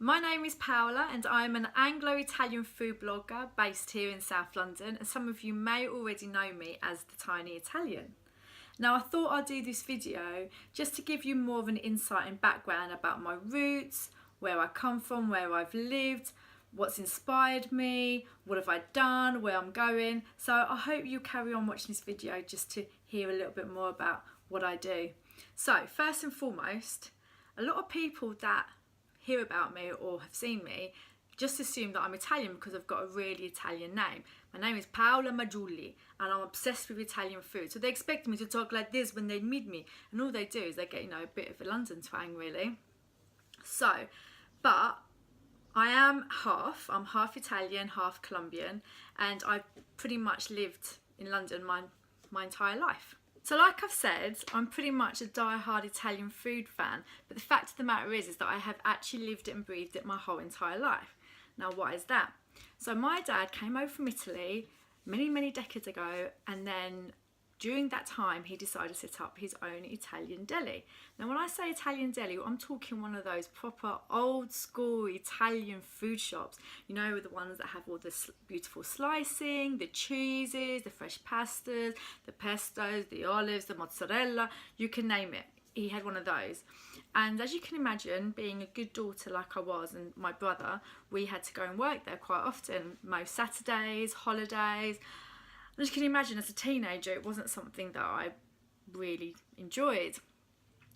My name is Paola and I'm an Anglo-Italian food blogger based here in South London, and some of you may already know me as the Tiny Italian. Now I thought I'd do this video just to give you more of an insight and background about my roots, where I come from, where I've lived, what's inspired me, what have I done, where I'm going. So I hope you carry on watching this video just to hear a little bit more about what I do. So first and foremost, a lot of people that hear about me or have seen me just assume that I'm Italian because I've got a really Italian name. My name is Paola Maggiulli and I'm obsessed with Italian food. So they expect me to talk like this when they meet me, and all they do is they get, a bit of a London twang really. So, but I'm half Italian, half Colombian, and I've pretty much lived in London my entire life. So like I've said, I'm pretty much a die-hard Italian food fan, but the fact of the matter is that I have actually lived it and breathed it my whole entire life. Now why is that? So my dad came over from Italy many decades ago, and then during that time he decided to set up his own Italian deli. Now when I say Italian deli, I'm talking one of those proper old school Italian food shops, the ones that have all the beautiful slicing, the cheeses, the fresh pastas, the pestos, the olives, the mozzarella, you can name it. He had one of those. And as you can imagine, being a good daughter like I was and my brother, we had to go and work there quite often, most Saturdays, holidays. As you can imagine, as a teenager, it wasn't something that I really enjoyed.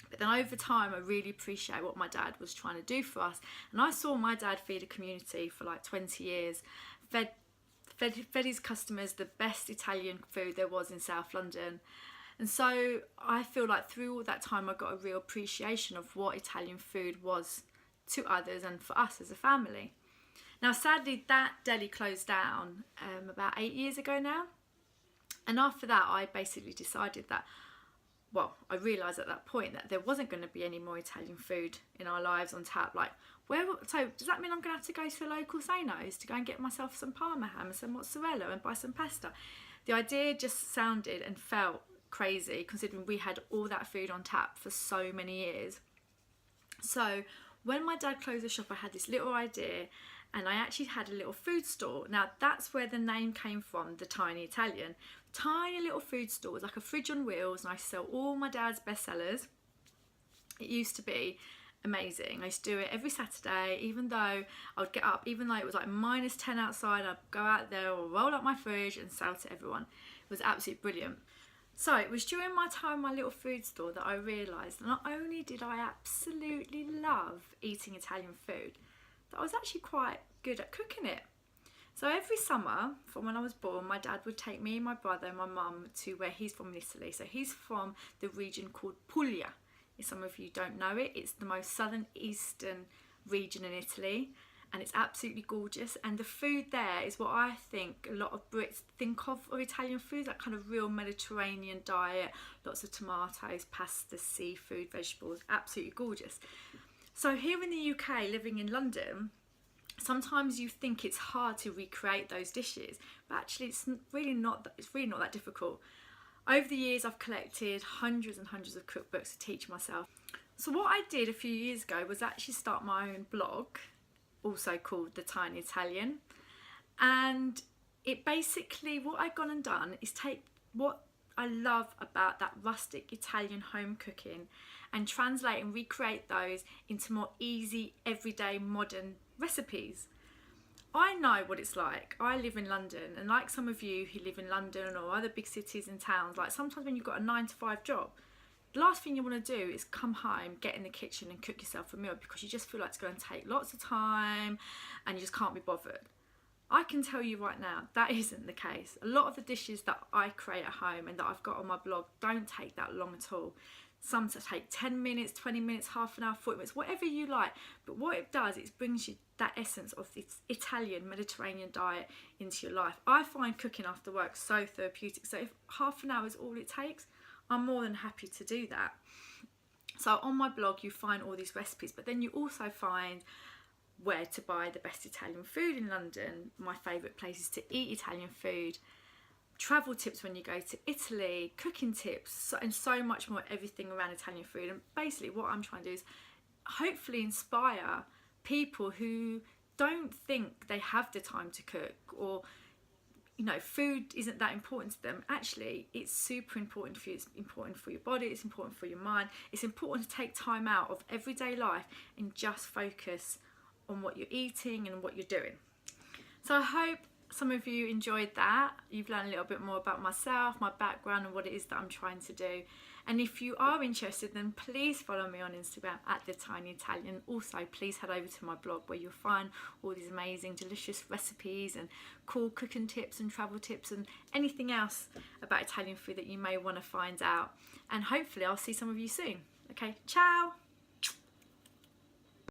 But then over time, I really appreciate what my dad was trying to do for us. And I saw my dad feed a community for like 20 years, fed his customers the best Italian food there was in South London. And so I feel like through all that time, I got a real appreciation of what Italian food was to others and for us as a family. Now, sadly, that deli closed down about 8 years ago now. And after that, I basically decided that, I realised at that point that there wasn't going to be any more Italian food in our lives on tap. So does that mean I'm going to have to go to a local Zeno's to go and get myself some Parma ham and some mozzarella and buy some pasta? The idea just sounded and felt crazy, considering we had all that food on tap for so many years. So when my dad closed the shop, I had this little idea, and I actually had a little food store. Now that's where the name came from, the Tiny Italian. Tiny little food store. It was like a fridge on wheels, and I used to sell all my dad's bestsellers. It used to be amazing. I used to do it every Saturday, even though I would get up, even though it was like -10 outside, I'd go out there or roll up my fridge and sell to everyone. It was absolutely brilliant. So it was during my time in my little food store that I realised that not only did I absolutely love eating Italian food, that I was actually quite good at cooking it. So every summer, from when I was born, my dad would take me and my brother and my mum to where he's from in Italy. So he's from the region called Puglia. If some of you don't know it, it's the most southern eastern region in Italy, and it's absolutely gorgeous. And the food there is what I think a lot of Brits think of Italian food, that kind of real Mediterranean diet, lots of tomatoes, pasta, seafood, vegetables, absolutely gorgeous. So here in the UK, living in London, sometimes you think it's hard to recreate those dishes, but actually it's really not that difficult. Over the years, I've collected hundreds and hundreds of cookbooks to teach myself. So what I did a few years ago was actually start my own blog, also called The Tiny Italian. And it basically, what I've gone and done is take what I love about that rustic Italian home cooking and translate and recreate those into more easy, everyday, modern recipes. I know what it's like. I live in London, and like some of you who live in London or other big cities and towns, like sometimes when you've got a 9-to-5 job, the last thing you want to do is come home, get in the kitchen and cook yourself a meal, because you just feel like it's going to take lots of time and you just can't be bothered. I can tell you right now, that isn't the case. A lot of the dishes that I create at home and that I've got on my blog don't take that long at all. Some take 10 minutes, 20 minutes, half an hour, 40 minutes, whatever you like. But what it does, it brings you that essence of this Italian Mediterranean diet into your life. I find cooking after work so therapeutic. So if half an hour is all it takes, I'm more than happy to do that. So on my blog, you find all these recipes, but then you also find where to buy the best Italian food in London, my favourite places to eat Italian food, travel tips when you go to Italy, cooking tips, and so much more, everything around Italian food. And basically what I'm trying to do is hopefully inspire people who don't think they have the time to cook, or you know, food isn't that important to them. Actually, it's super important for you. It's important for your body, it's important for your mind. It's important to take time out of everyday life and just focus on what you're eating and what you're doing. So I hope some of you enjoyed that. You've learned a little bit more about myself, my background, and what it is that I'm trying to do. And if you are interested, then please follow me on Instagram at The Tiny Italian. Also, please head over to my blog where you'll find all these amazing, delicious recipes and cool cooking tips and travel tips and anything else about Italian food that you may want to find out. And hopefully I'll see some of you soon. Okay, ciao!